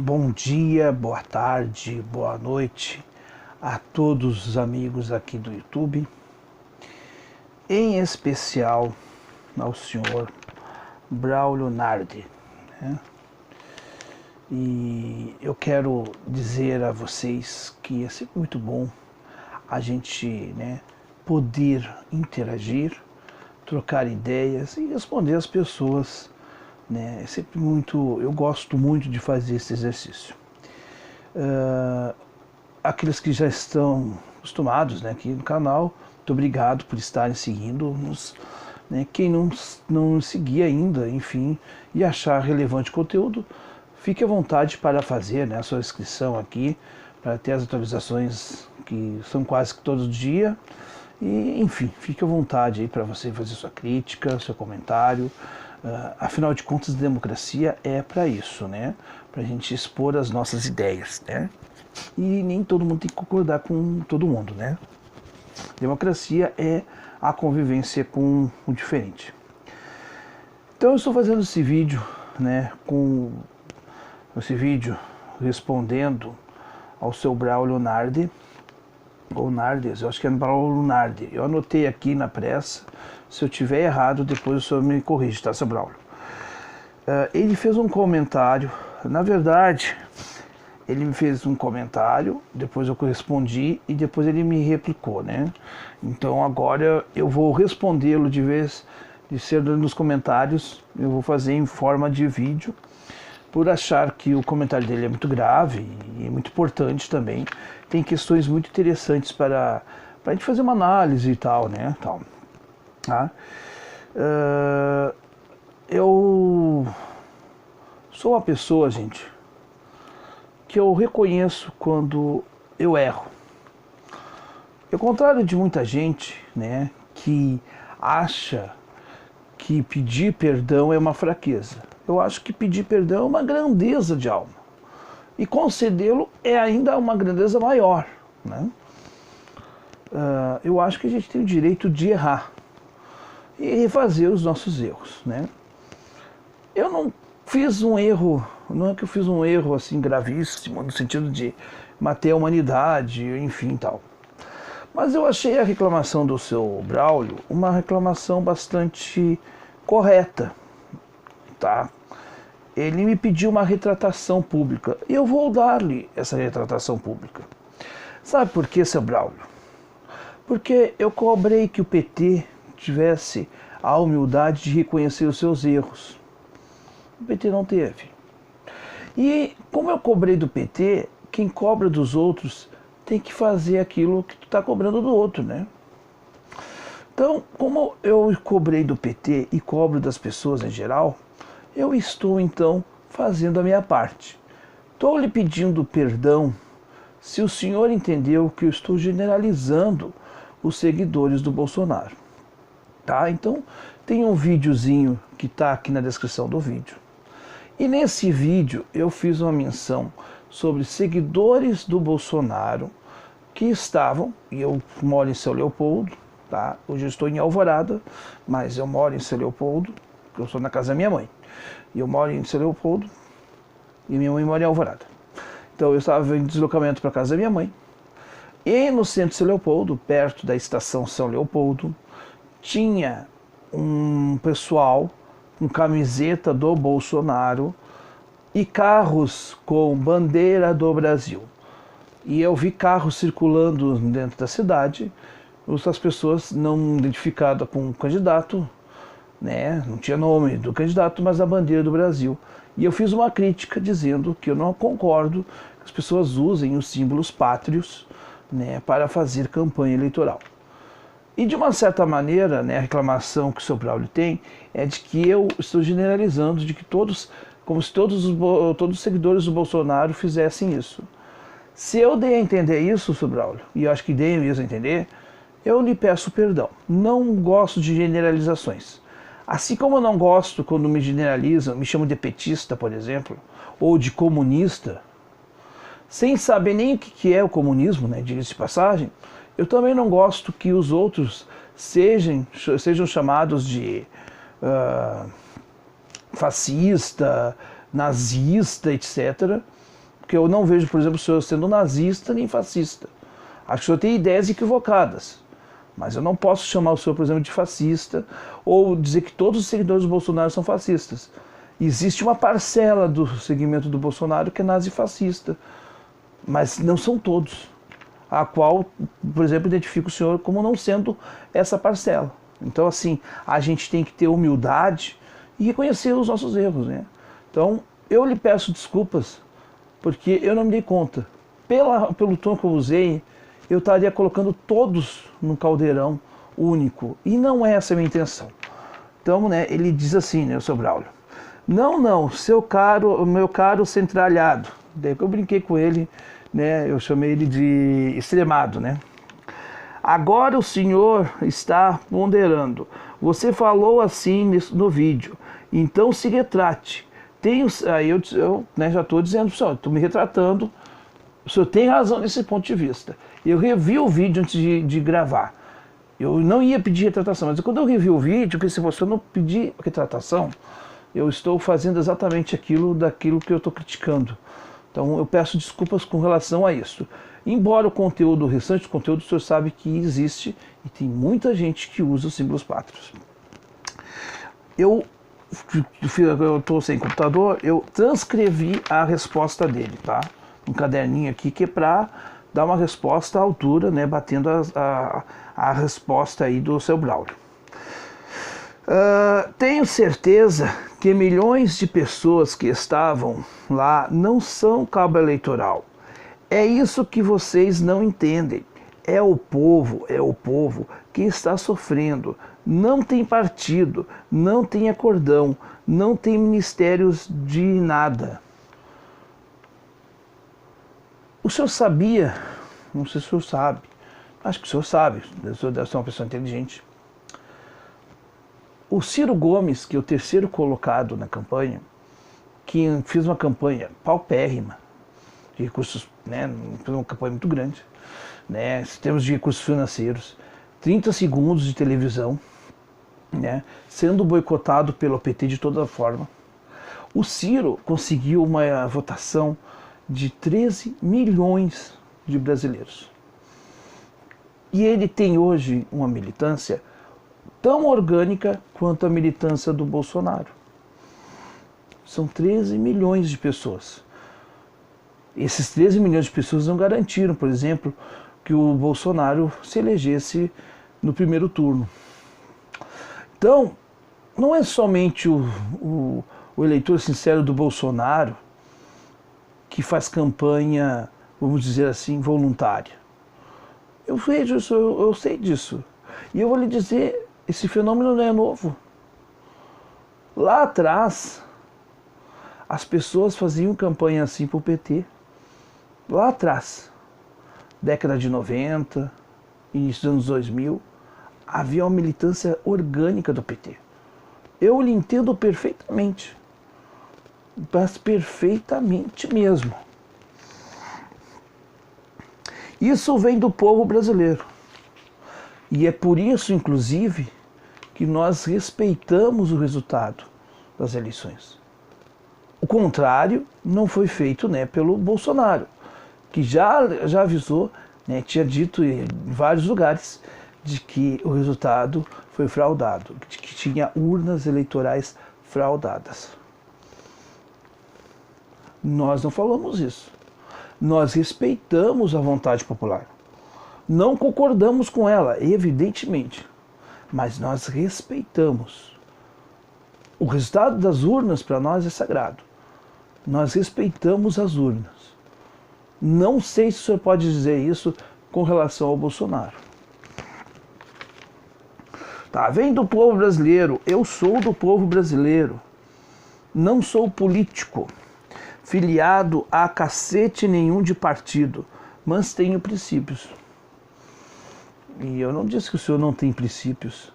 Bom dia, boa tarde, boa noite a todos os amigos aqui do YouTube, em especial ao senhor Braulio Nardi, né? E eu quero dizer a vocês que é sempre muito bom a gente, poder interagir, trocar ideias e responder às pessoas. É sempre eu gosto muito de fazer esse exercício. Aqueles que já estão acostumados, aqui no canal, muito obrigado por estarem seguindo-nos. Quem não seguir ainda, enfim, e achar relevante o conteúdo, fique à vontade para fazer a sua inscrição aqui, para ter as atualizações que são quase que todo dia. E, enfim, fique à vontade aí para você fazer sua crítica, seu comentário. Afinal de contas, democracia é para isso, para a gente expor as nossas ideias, E nem todo mundo tem que concordar com todo mundo, Democracia é a convivência com o diferente. Então eu estou fazendo esse vídeo, com esse vídeo respondendo ao seu Braulio Nardi, ou Nardes, eu acho que é Braulio Nardi. Eu anotei aqui na pressa. Se eu tiver errado, depois o senhor me corrige, tá, seu Braulio? Ele fez um comentário, na verdade, ele me fez um comentário, depois eu correspondi e depois ele me replicou, Então agora eu vou respondê-lo de vez de ser nos comentários, eu vou fazer em forma de vídeo, por achar que o comentário dele é muito grave e é muito importante também. Tem questões muito interessantes para a gente fazer uma análise e tal, Tá? Eu sou uma pessoa, gente, que eu reconheço quando eu erro. Ao contrário de muita gente, que acha que pedir perdão é uma fraqueza. Eu acho que pedir perdão é uma grandeza de alma. E concedê-lo é ainda uma grandeza maior, eu acho que a gente tem o direito de errar e refazer os nossos erros, Eu não fiz um erro, não é que eu fiz um erro assim gravíssimo, no sentido de matar a humanidade, enfim, tal. Mas eu achei a reclamação do seu Braulio uma reclamação bastante correta, tá? Ele me pediu uma retratação pública e eu vou dar-lhe essa retratação pública. Sabe por quê, seu Braulio? Porque eu cobrei que o PT tivesse a humildade de reconhecer os seus erros. O PT não teve. E como eu cobrei do PT, quem cobra dos outros tem que fazer aquilo que tu está cobrando do outro, Então, como eu cobrei do PT e cobro das pessoas em geral, eu estou então fazendo a minha parte. Estou lhe pedindo perdão se o senhor entendeu que eu estou generalizando os seguidores do Bolsonaro. Tá? Então, tem um videozinho que está aqui na descrição do vídeo. E nesse vídeo eu fiz uma menção sobre seguidores do Bolsonaro que estavam, e eu moro em São Leopoldo, tá? Hoje eu estou em Alvorada, mas eu moro em São Leopoldo, porque eu sou na casa da minha mãe. E eu moro em São Leopoldo e minha mãe mora em Alvorada. Então eu estava em deslocamento para a casa da minha mãe. E no centro de São Leopoldo, perto da estação São Leopoldo, tinha um pessoal com camiseta do Bolsonaro e carros com bandeira do Brasil. E eu vi carros circulando dentro da cidade, as pessoas não identificadas com o candidato, não tinha nome do candidato, mas a bandeira do Brasil. E eu fiz uma crítica dizendo que eu não concordo que as pessoas usem os símbolos pátrios, para fazer campanha eleitoral. E de uma certa maneira, a reclamação que o seu Braulio tem é de que eu estou generalizando, de que como se todos os seguidores do Bolsonaro fizessem isso. Se eu dei a entender isso, seu Braulio, e eu acho que dei mesmo a entender, eu lhe peço perdão. Não gosto de generalizações. Assim como eu não gosto quando me generalizam, me chamam de petista, por exemplo, ou de comunista, sem saber nem o que é o comunismo, diga-se de passagem, eu também não gosto que os outros sejam chamados de fascista, nazista, etc., Porque eu não vejo, por exemplo, o senhor sendo nazista nem fascista. Acho que o senhor tem ideias equivocadas. Mas eu não posso chamar o senhor, por exemplo, de fascista ou dizer que todos os seguidores do Bolsonaro são fascistas. Existe uma parcela do segmento do Bolsonaro que é nazifascista, mas não são todos. A qual, por exemplo, identifico o senhor como não sendo essa parcela. Então, assim, a gente tem que ter humildade e reconhecer os nossos erros, né? Então, eu lhe peço desculpas, porque eu não me dei conta. Pelo tom que eu usei, eu estaria colocando todos num caldeirão único. E não é essa a minha intenção. Então, né, ele diz assim, né, o seu Braulio. Não, meu caro centralhado. Daí que eu brinquei com ele, né, eu chamei ele de extremado, né? Agora o senhor está ponderando. Você falou assim no vídeo. Então se retrate. Aí eu né, já estou dizendo, senhor, estou me retratando. O senhor tem razão nesse ponto de vista. Eu revi o vídeo antes de gravar. Eu não ia pedir retratação, mas quando eu revi o vídeo, porque se você não pedir retratação, eu estou fazendo exatamente daquilo que eu estou criticando. Então eu peço desculpas com relação a isso. Embora o restante do conteúdo, o senhor sabe que existe e tem muita gente que usa os símbolos pátrios. Eu estou sem computador, eu transcrevi a resposta dele, tá? Um caderninho aqui que é para dar uma resposta à altura, né? Batendo a resposta aí do seu Braulio. Tenho certeza que milhões de pessoas que estavam lá não são cabo eleitoral. É isso que vocês não entendem. É o povo que está sofrendo. Não tem partido, não tem acordão, não tem ministérios de nada. O senhor sabia, não sei se o senhor sabe, acho que o senhor sabe, o senhor deve ser uma pessoa inteligente. O Ciro Gomes, que é o terceiro colocado na campanha, que fez uma campanha paupérrima, de recursos, né, fez uma campanha muito grande, né, em termos de recursos financeiros, 30 segundos de televisão, né, sendo boicotado pelo PT de toda forma. O Ciro conseguiu uma votação de 13 milhões de brasileiros. E ele tem hoje uma militância tão orgânica quanto a militância do Bolsonaro. São 13 milhões de pessoas. Esses 13 milhões de pessoas não garantiram, por exemplo, que o Bolsonaro se elegesse no primeiro turno. Então, não é somente o eleitor sincero do Bolsonaro que faz campanha, vamos dizer assim, voluntária. Eu vejo isso, eu sei disso. E eu vou lhe dizer, esse fenômeno não é novo. Lá atrás, as pessoas faziam campanha assim para o PT. Lá atrás, década de 90, início dos anos 2000, havia uma militância orgânica do PT. Eu lhe entendo perfeitamente. Mas perfeitamente mesmo. Isso vem do povo brasileiro. E é por isso, inclusive, que nós respeitamos o resultado das eleições. O contrário não foi feito, né, pelo Bolsonaro, que já avisou, né, tinha dito em vários lugares, de que o resultado foi fraudado, de que tinha urnas eleitorais fraudadas. Nós não falamos isso. Nós respeitamos a vontade popular. Não concordamos com ela, evidentemente, mas nós respeitamos. O resultado das urnas para nós é sagrado. Nós respeitamos as urnas. Não sei se o senhor pode dizer isso com relação ao Bolsonaro. Tá, vem do povo brasileiro. Eu sou do povo brasileiro. Não sou político, filiado a cacete nenhum de partido, mas tenho princípios. E eu não disse que o senhor não tem princípios.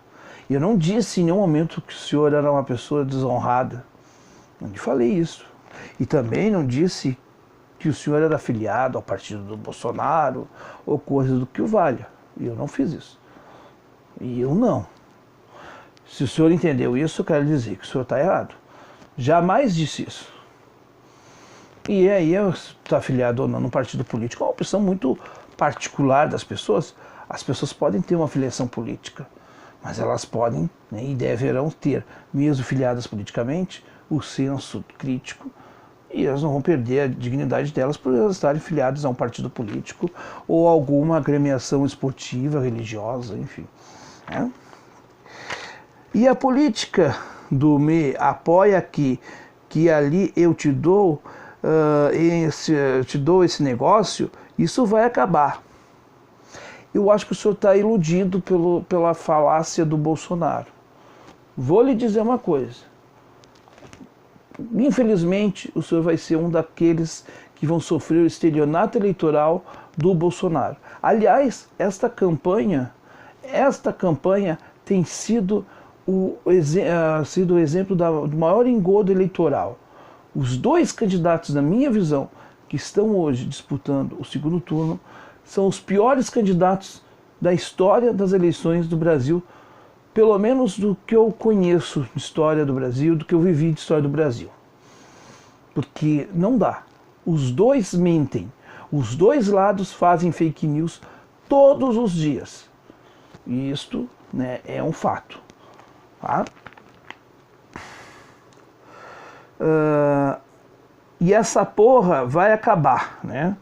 Eu não disse em nenhum momento que o senhor era uma pessoa desonrada. Não lhe falei isso. E também não disse que o senhor era afiliado ao partido do Bolsonaro ou coisa do que o valha. E eu não fiz isso. E eu não. Se o senhor entendeu isso, eu quero dizer que o senhor está errado. Jamais disse isso. E aí, está afiliado ou não num partido político é uma opção muito particular das pessoas. As pessoas podem ter uma filiação política, mas elas podem, né, e deverão ter, mesmo filiadas politicamente, o senso crítico, e elas não vão perder a dignidade delas por elas estarem filiadas a um partido político ou alguma agremiação esportiva, religiosa, enfim. Né? E a política do me apoia que ali eu te dou, esse negócio, isso vai acabar. Eu acho que o senhor está iludido pela falácia do Bolsonaro. Vou lhe dizer uma coisa. Infelizmente, o senhor vai ser um daqueles que vão sofrer o estelionato eleitoral do Bolsonaro. Aliás, esta campanha tem sido o exemplo do maior engodo eleitoral. Os dois candidatos, na minha visão, que estão hoje disputando o segundo turno, são os piores candidatos da história das eleições do Brasil, pelo menos do que eu conheço de história do Brasil, do que eu vivi de história do Brasil. Porque não dá. Os dois mentem. Os dois lados fazem fake news todos os dias. E isto, né, é um fato. Tá? E essa porra vai acabar, né?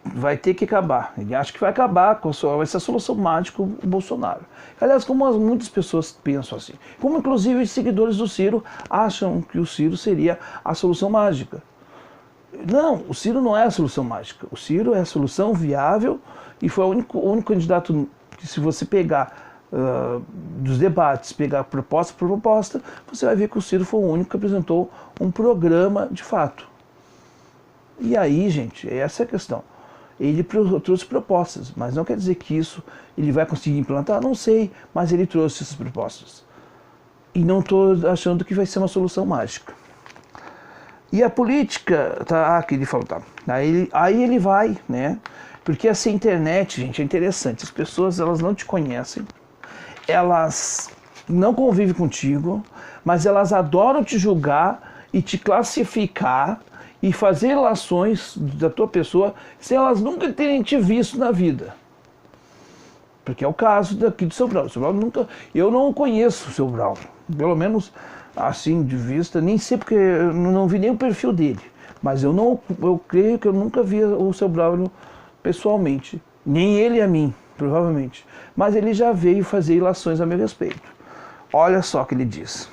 Vai ter que acabar. Ele acha que vai acabar, vai ser a solução mágica o Bolsonaro. Aliás, como muitas pessoas pensam assim. Como inclusive os seguidores do Ciro acham que o Ciro seria a solução mágica. Não, o Ciro não é a solução mágica. O Ciro é a solução viável e foi o único candidato que, se você pegar dos debates, pegar proposta por proposta, você vai ver que o Ciro foi o único que apresentou um programa de fato. E aí, gente, essa é a questão. Ele trouxe propostas, mas não quer dizer que isso ele vai conseguir implantar, não sei, mas ele trouxe essas propostas. E não estou achando que vai ser uma solução mágica. E a política, tá, que ele falou, tá. Aí ele vai, né? Porque essa internet, gente, é interessante. As pessoas, elas não te conhecem, elas não convivem contigo, mas elas adoram te julgar e te classificar e fazer relações da tua pessoa sem elas nunca terem te visto na vida. Porque é o caso daqui do seu Braulio. O seu Braulio nunca, eu não conheço o seu Braulio, pelo menos assim de vista, nem sei porque eu não vi nem o perfil dele. Mas eu creio que eu nunca vi o seu Braulio pessoalmente, nem ele a mim, provavelmente. Mas ele já veio fazer ilações a meu respeito. Olha só o que ele diz.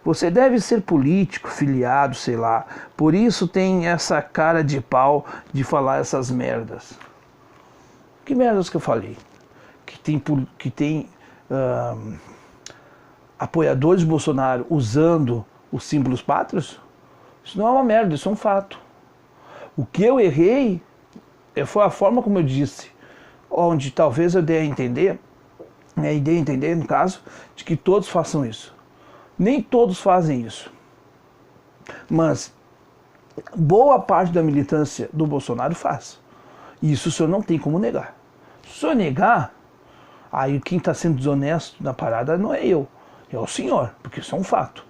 Você deve ser político, filiado, sei lá. Por isso tem essa cara de pau de falar essas merdas. Que merdas que eu falei? Que tem apoiadores de Bolsonaro usando os símbolos pátrios? Isso não é uma merda, isso é um fato. O que eu errei foi a forma como eu disse, onde talvez eu dei a entender, no caso, de que todos façam isso. Nem todos fazem isso, mas boa parte da militância do Bolsonaro faz. E isso o senhor não tem como negar. Se o senhor negar, aí quem está sendo desonesto na parada não é eu, é o senhor, porque isso é um fato.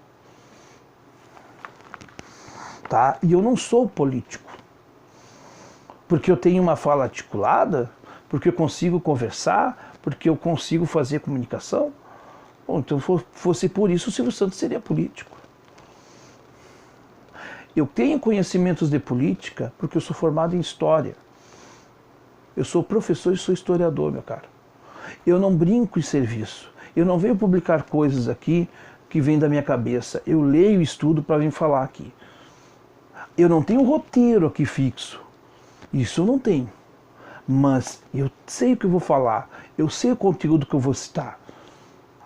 Tá? E eu não sou político. Porque eu tenho uma fala articulada, porque eu consigo conversar, porque eu consigo fazer comunicação. Bom, então, fosse por isso, o Silvio Santos seria político. Eu tenho conhecimentos de política porque eu sou formado em história. Eu sou professor e sou historiador, meu caro. Eu não brinco em serviço. Eu não venho publicar coisas aqui que vêm da minha cabeça. Eu leio e estudo para vir falar aqui. Eu não tenho roteiro aqui fixo. Isso eu não tenho. Mas eu sei o que eu vou falar. Eu sei o conteúdo que eu vou citar.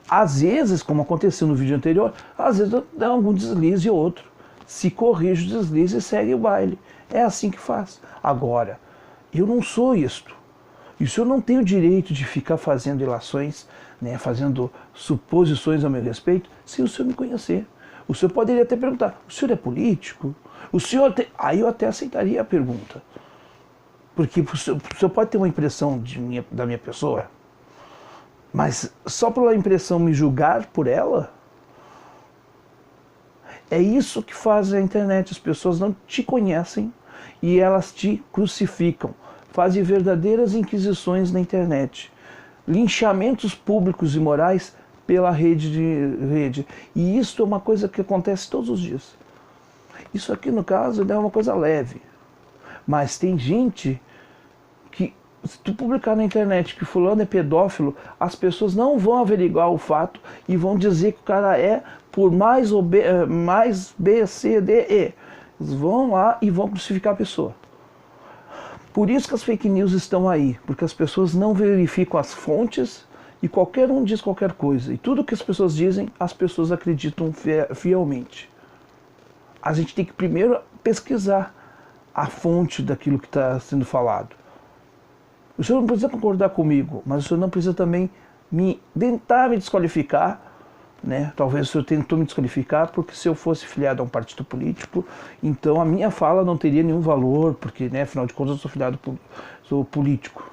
Às vezes, como aconteceu no vídeo anterior, às vezes dá algum deslize ou outro. Se corrige o deslize e segue o baile. É assim que faz. Agora, eu não sou isto. Isso eu não tenho o direito de ficar fazendo ilações, né, fazendo suposições a meu respeito, sem o senhor me conhecer. O senhor poderia até perguntar, o senhor é político? O senhor tem... Aí eu até aceitaria a pergunta. Porque o senhor pode ter uma impressão da minha pessoa, mas só pela impressão me julgar por ela, É isso que faz a internet. As pessoas não te conhecem e elas te crucificam. Fazem verdadeiras inquisições na internet. Linchamentos públicos e morais pela rede. E isso é uma coisa que acontece todos os dias. Isso aqui, no caso, é uma coisa leve. Mas tem gente que, se tu publicar na internet que fulano é pedófilo, as pessoas não vão averiguar o fato e vão dizer que o cara é por mais B, C, D, E. Eles vão lá e vão crucificar a pessoa. Por isso que as fake news estão aí, porque as pessoas não verificam as fontes e qualquer um diz qualquer coisa. E tudo que as pessoas dizem, as pessoas acreditam fielmente. A gente tem que primeiro pesquisar a fonte daquilo que está sendo falado. O senhor não precisa concordar comigo, mas o senhor não precisa também tentar me desqualificar, né? Talvez o senhor tentou me desqualificar porque se eu fosse filiado a um partido político, então a minha fala não teria nenhum valor, porque, né, afinal de contas, eu sou político.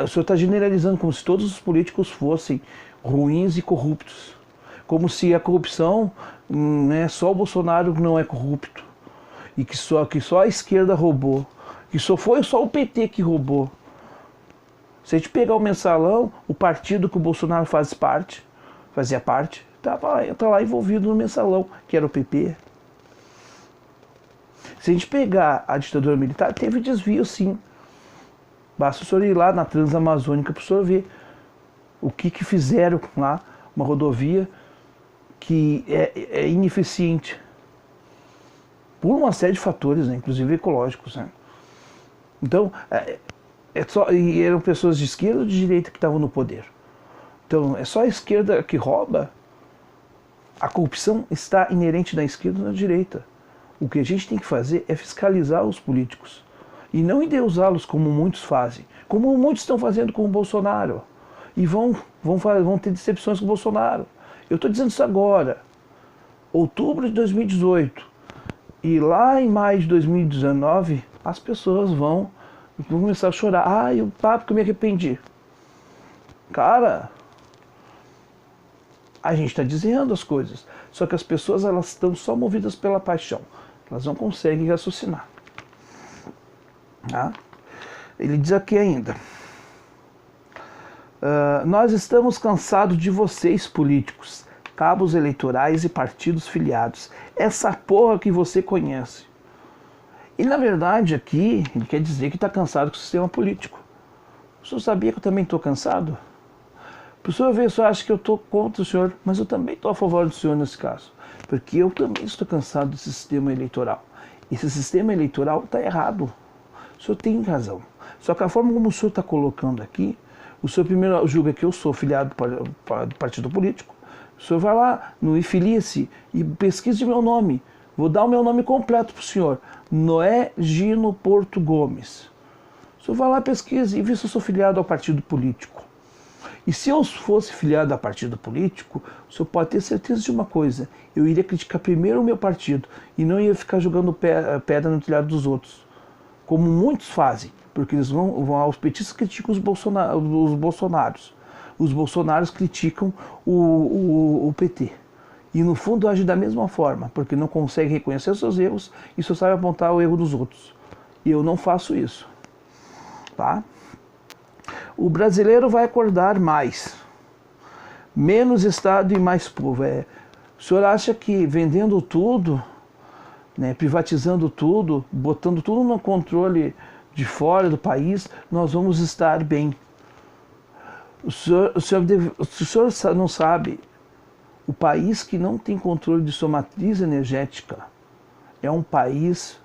O senhor está generalizando como se todos os políticos fossem ruins e corruptos. Como se a corrupção, né, só o Bolsonaro não é corrupto. E que só a esquerda roubou. Que foi só o PT que roubou. Se a gente pegar o mensalão, o partido que o Bolsonaro fazia parte, tá lá envolvido no mensalão, que era o PP. Se a gente pegar a ditadura militar, teve desvio sim. Basta o senhor ir lá na Transamazônica para o senhor ver o que fizeram lá, uma rodovia que é ineficiente. Por uma série de fatores, né, inclusive ecológicos. Né? Então, e eram pessoas de esquerda ou de direita que estavam no poder. Então, é só a esquerda que rouba. A corrupção está inerente na esquerda e na direita. O que a gente tem que fazer é fiscalizar os políticos. E não endeusá-los como muitos fazem. Como muitos estão fazendo com o Bolsonaro. E vão ter decepções com o Bolsonaro. Eu estou dizendo isso agora. Outubro de 2018. E lá em maio de 2019, as pessoas vão começar a chorar. Eu porque eu me arrependi. Cara, a gente está dizendo as coisas. Só que as pessoas elas estão só movidas pela paixão. Elas não conseguem raciocinar. Tá? Ele diz aqui ainda. Nós estamos cansados de vocês, políticos, cabos eleitorais e partidos filiados. Essa porra que você conhece. E na verdade aqui, ele quer dizer que está cansado com o sistema político. O senhor sabia que eu também estou cansado? Para o senhor ver, o senhor acha que eu estou contra o senhor, mas eu também estou a favor do senhor nesse caso. Porque eu também estou cansado desse sistema eleitoral. Esse sistema eleitoral está errado. O senhor tem razão. Só que a forma como o senhor está colocando aqui, o senhor primeiro julga que eu sou filiado do partido político. O senhor vai lá no Filie-se e pesquise meu nome. Vou dar o meu nome completo para o senhor. Noé Gino Porto Gomes. O senhor vai lá, pesquise e vê se eu sou filiado ao partido político. E se eu fosse filiado a partido político, o senhor pode ter certeza de uma coisa. Eu iria criticar primeiro o meu partido e não ia ficar jogando pedra no telhado dos outros. Como muitos fazem. Porque eles os petistas criticam os bolsonaros. Os bolsonaros criticam o PT. E no fundo agem da mesma forma, porque não conseguem reconhecer os seus erros e só sabem apontar o erro dos outros. E eu não faço isso. Tá? O brasileiro vai acordar mais. Menos Estado e mais povo. O senhor acha que vendendo tudo, né, privatizando tudo, botando tudo no controle de fora do país, nós vamos estar bem. Se o senhor não sabe, o país que não tem controle de sua matriz energética é um país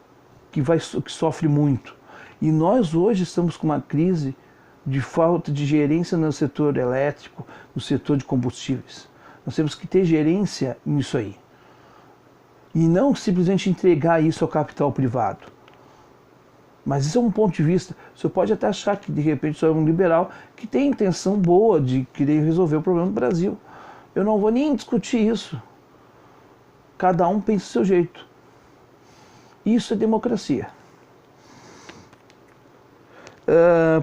que sofre muito. E nós hoje estamos com uma crise de falta de gerência no setor elétrico, no setor de combustíveis. Nós temos que ter gerência nisso aí. E não simplesmente entregar isso ao capital privado. Mas isso é um ponto de vista. O senhor pode até achar que de repente o senhor é um liberal que tem intenção boa de querer resolver o problema do Brasil. Eu não vou nem discutir isso. Cada um pensa do seu jeito. Isso é democracia.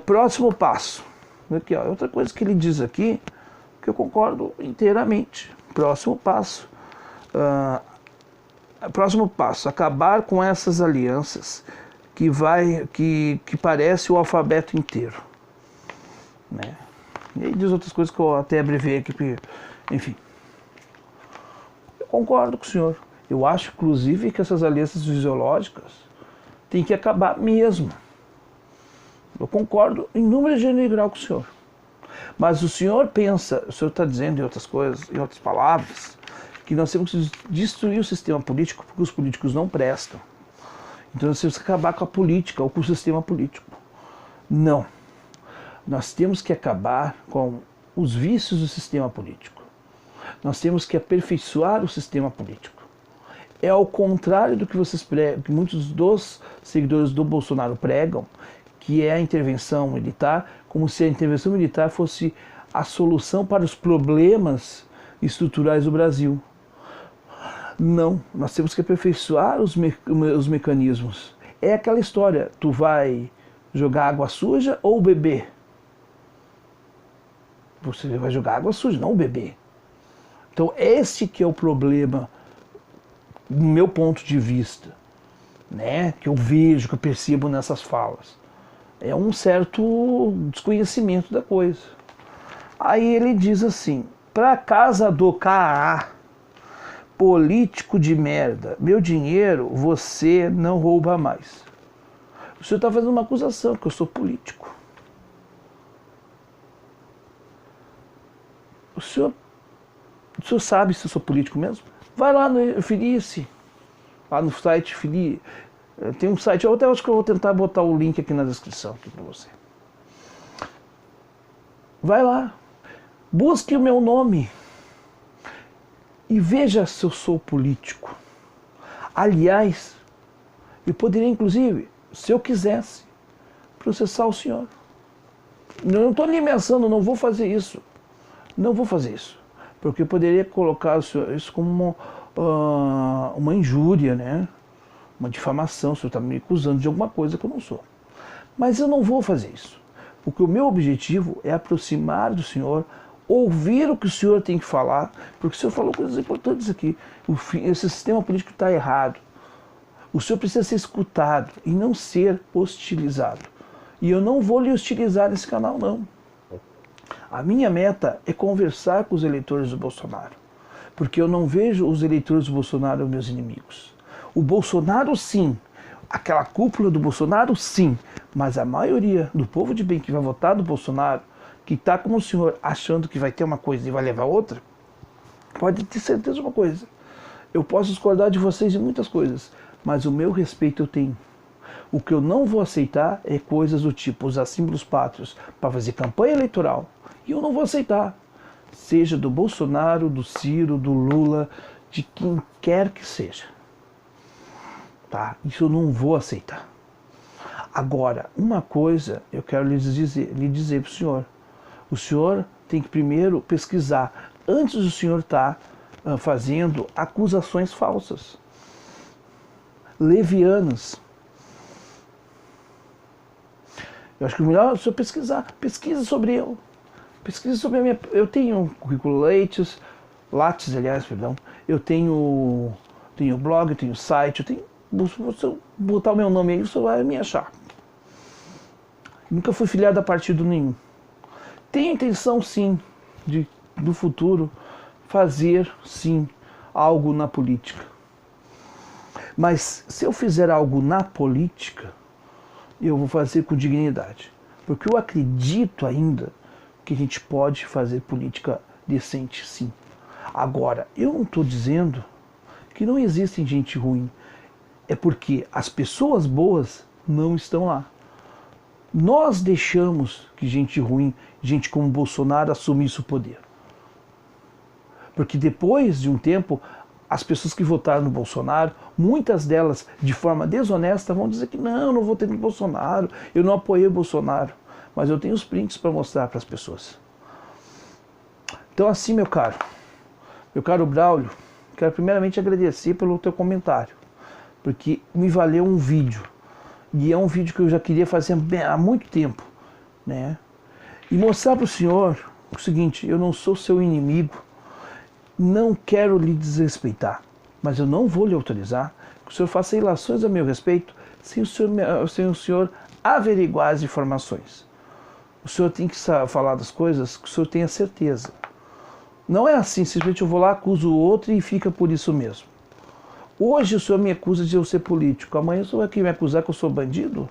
Próximo passo. Aqui, ó, outra coisa que ele diz aqui, que eu concordo inteiramente. Próximo passo. próximo passo, acabar com essas alianças que parece o alfabeto inteiro, né? E aí diz outras coisas que eu até abreviei aqui, enfim. Eu concordo com o senhor. Eu acho, inclusive, que essas alianças fisiológicas têm que acabar mesmo. Eu concordo em número de gênero e grau com o senhor. Mas o senhor pensa, o senhor está dizendo em outras coisas, em outras palavras, que nós temos que destruir o sistema político porque os políticos não prestam. Então nós temos que acabar com a política ou com o sistema político. Não. Nós temos que acabar com os vícios do sistema político. Nós temos que aperfeiçoar o sistema político. É ao contrário do que vocês pregam, que muitos dos seguidores do Bolsonaro pregam, que é a intervenção militar, como se a intervenção militar fosse a solução para os problemas estruturais do Brasil. Não, nós temos que aperfeiçoar os mecanismos. É aquela história, tu vai jogar água suja ou beber? Você vai jogar água suja, não beber. Então esse que é o problema, do meu ponto de vista, né, que eu vejo, que eu percebo nessas falas. É um certo desconhecimento da coisa. Aí ele diz assim, pra casa do Cará, político de merda, meu dinheiro você não rouba mais. O senhor está fazendo uma acusação, que eu sou político. O senhor sabe se eu sou político mesmo? Vai lá no Filie-se, lá no site Filie. Tem um site, eu até acho que eu vou tentar botar o link aqui na descrição para você. Vai lá, busque o meu nome e veja se eu sou político. Aliás, eu poderia inclusive, se eu quisesse, processar o senhor. Eu não estou lhe ameaçando, não vou fazer isso. Não vou fazer isso, porque eu poderia colocar isso como uma injúria, né? Uma difamação, o senhor está me acusando de alguma coisa que eu não sou. Mas eu não vou fazer isso, porque o meu objetivo é aproximar do senhor, ouvir o que o senhor tem que falar, porque o senhor falou coisas importantes aqui. Esse sistema político está errado. O senhor precisa ser escutado e não ser hostilizado. E eu não vou lhe hostilizar nesse canal, não. A minha meta é conversar com os eleitores do Bolsonaro, porque eu não vejo os eleitores do Bolsonaro meus inimigos. O Bolsonaro, sim, aquela cúpula do Bolsonaro, sim, mas a maioria do povo de bem que vai votar no Bolsonaro, que está como o senhor achando que vai ter uma coisa e vai levar outra, pode ter certeza de uma coisa. Eu posso discordar de vocês em muitas coisas, mas o meu respeito eu tenho. O que eu não vou aceitar é coisas do tipo usar símbolos pátrios para fazer campanha eleitoral. E eu não vou aceitar. Seja do Bolsonaro, do Ciro, do Lula, de quem quer que seja. Tá? Isso eu não vou aceitar. Agora, uma coisa eu quero lhe dizer para o senhor. O senhor tem que primeiro pesquisar, antes do senhor estar fazendo acusações falsas, levianas. Eu acho que o melhor é o senhor pesquisar. Pesquisa sobre eu. Pesquisa sobre a minha... Eu tenho um currículo Lattes, aliás, perdão. Eu tenho blog, eu tenho site, eu tenho... Se eu botar o meu nome aí, você vai me achar. Nunca fui filiado a partido nenhum. Tenho intenção, sim, de no futuro fazer, sim, algo na política. Mas se eu fizer algo na política, eu vou fazer com dignidade. Porque eu acredito ainda que a gente pode fazer política decente, sim. Agora, eu não estou dizendo que não existe gente ruim. É porque as pessoas boas não estão lá. Nós deixamos que gente ruim, gente como Bolsonaro, assumisse o poder. Porque depois de um tempo, as pessoas que votaram no Bolsonaro, muitas delas, de forma desonesta, vão dizer que não, eu não votei no Bolsonaro, eu não apoiei o Bolsonaro. Mas eu tenho os prints para mostrar para as pessoas. Então assim, meu caro Braulio, quero primeiramente agradecer pelo teu comentário, porque me valeu um vídeo. E é um vídeo que eu já queria fazer há muito tempo, né? E mostrar para o senhor o seguinte, eu não sou seu inimigo, não quero lhe desrespeitar. mas eu não vou lhe autorizar que o senhor faça ilações a meu respeito sem o senhor averiguar as informações. O senhor tem que falar das coisas que o senhor tenha certeza. Não é assim, simplesmente eu vou lá, acuso o outro e fica por isso mesmo. Hoje o senhor me acusa de eu ser político, amanhã o senhor vai me acusar que eu sou bandido?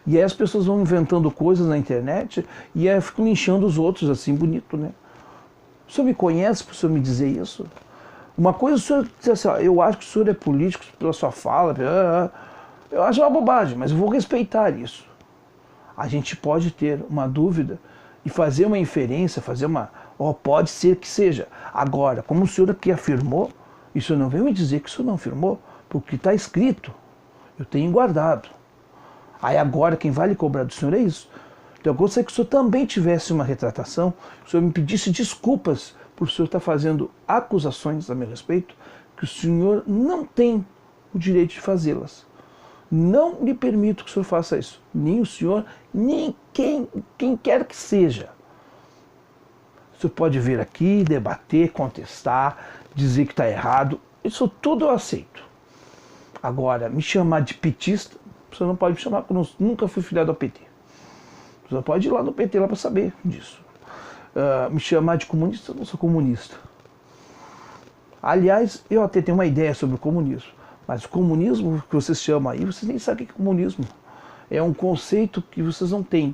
E aí as pessoas vão inventando coisas na internet e aí ficam linchando os outros assim, bonito, né? O senhor me conhece para o senhor me dizer isso? Uma coisa o senhor dizer assim, ó, eu acho que o senhor é político pela sua fala, eu acho uma bobagem, mas eu vou respeitar isso. A gente pode ter uma dúvida e fazer uma inferência, pode ser que seja. Agora, como o senhor aqui afirmou, e o senhor não veio me dizer que o senhor não afirmou, porque está escrito, eu tenho guardado. Aí agora quem vai lhe cobrar do senhor é isso. Então eu gostaria que o senhor também tivesse uma retratação, que o senhor me pedisse desculpas por o senhor estar fazendo acusações a meu respeito, que o senhor não tem o direito de fazê-las. Não lhe permito que o senhor faça isso. Nem o senhor, nem quem quer que seja. O senhor pode vir aqui, debater, contestar, dizer que está errado. Isso tudo eu aceito. Agora, me chamar de petista, o senhor não pode me chamar, porque eu nunca fui filiado ao PT. O senhor pode ir lá no PT lá para saber disso. Me chamar de comunista, eu não sou comunista. Aliás, eu até tenho uma ideia sobre o comunismo. Mas o comunismo que vocês chamam aí, vocês nem sabem o que é comunismo. É um conceito que vocês não têm.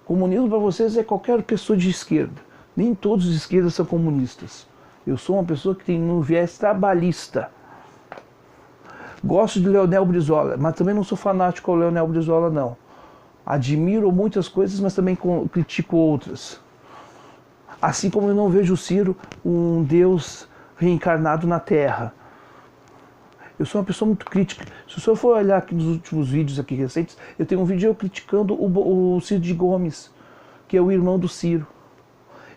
Comunismo para vocês é qualquer pessoa de esquerda. Nem todos de esquerda são comunistas. Eu sou uma pessoa que tem um viés trabalhista. Gosto de Leonel Brizola, mas também não sou fanático ao Leonel Brizola, não. Admiro muitas coisas, mas também critico outras. Assim como eu não vejo o Ciro um Deus reencarnado na Terra. Eu sou uma pessoa muito crítica. Se o senhor for olhar aqui nos últimos vídeos aqui recentes, eu tenho um vídeo eu criticando o Ciro de Gomes, que é o irmão do Ciro.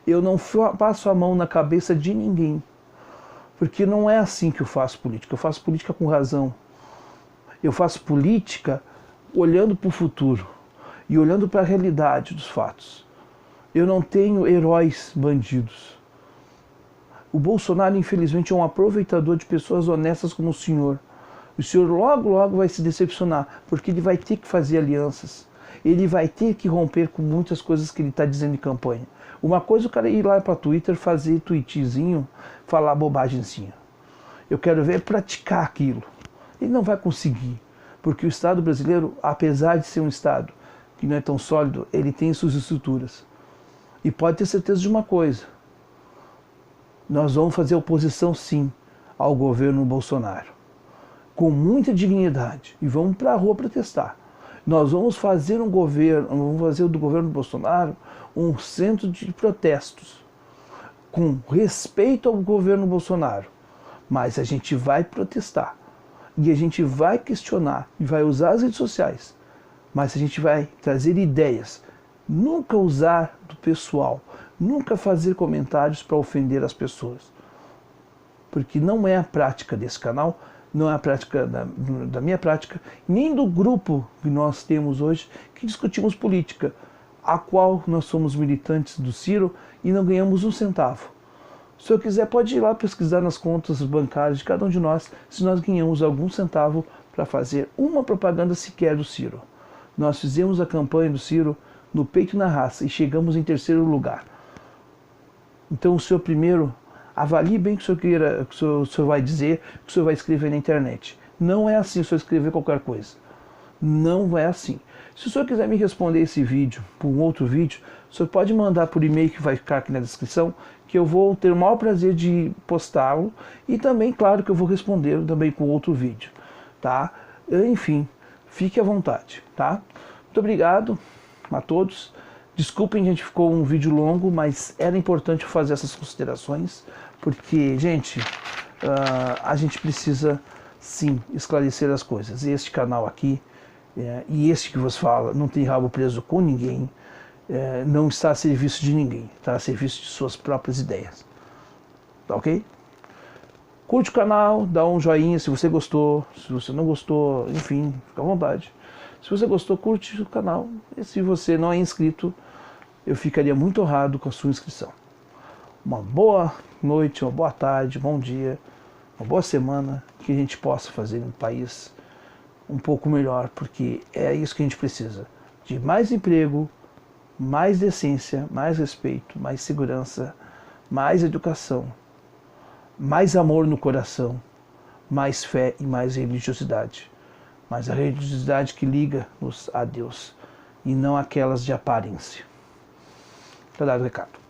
Eu não passo a mão na cabeça de ninguém, porque não é assim que eu faço política. Eu faço política com razão. Eu faço política olhando para o futuro e olhando para a realidade dos fatos. Eu não tenho heróis bandidos. O Bolsonaro, infelizmente, é um aproveitador de pessoas honestas como o senhor. O senhor logo, logo vai se decepcionar, porque ele vai ter que fazer alianças. Ele vai ter que romper com muitas coisas que ele está dizendo em campanha. Uma coisa é o cara ir lá para Twitter, fazer tweetzinho, falar bobagemzinha. Eu quero ver praticar aquilo. Ele não vai conseguir, porque o Estado brasileiro, apesar de ser um Estado que não é tão sólido, ele tem suas estruturas. E pode ter certeza de uma coisa. Nós vamos fazer oposição, sim, ao governo Bolsonaro. Com muita dignidade. E vamos para a rua protestar. Nós vamos fazer do governo Bolsonaro um centro de protestos. Com respeito ao governo Bolsonaro. Mas a gente vai protestar. E a gente vai questionar. E vai usar as redes sociais. Mas a gente vai trazer ideias. Nunca usar do pessoal. Nunca fazer comentários para ofender as pessoas. Porque não é a prática desse canal, não é a prática da minha prática, nem do grupo que nós temos hoje, que discutimos política, a qual nós somos militantes do Ciro e não ganhamos um centavo. Se eu quiser, pode ir lá pesquisar nas contas bancárias de cada um de nós se nós ganhamos algum centavo para fazer uma propaganda sequer do Ciro. Nós fizemos a campanha do Ciro no peito e na raça e chegamos em 3º lugar. Então o senhor primeiro avalie bem o que o senhor vai dizer, o que o senhor vai escrever na internet. Não é assim o senhor escrever qualquer coisa. Não é assim. Se o senhor quiser me responder esse vídeo por um outro vídeo, o senhor pode mandar por e-mail que vai ficar aqui na descrição, que eu vou ter o maior prazer de postá-lo e também, claro, que eu vou responder também com outro vídeo, tá? Enfim, fique à vontade, tá? Muito obrigado a todos. Desculpem, gente, ficou um vídeo longo, mas era importante fazer essas considerações, porque, gente, a gente precisa, sim, esclarecer as coisas. Este canal aqui, e este que vos fala, não tem rabo preso com ninguém, não está a serviço de ninguém, está a serviço de suas próprias ideias. Tá ok? Curte o canal, dá um joinha se você gostou, se você não gostou, enfim, fica à vontade. Se você gostou, curte o canal. E se você não é inscrito, eu ficaria muito honrado com a sua inscrição. uma boa noite, uma boa tarde, bom dia, uma boa semana, que a gente possa fazer um país um pouco melhor, porque é isso que a gente precisa, de mais emprego, mais decência, mais respeito, mais segurança, mais educação, mais amor no coração, mais fé e mais religiosidade. Mas a religiosidade que liga-nos a Deus e não aquelas de aparência. Está dado o recado.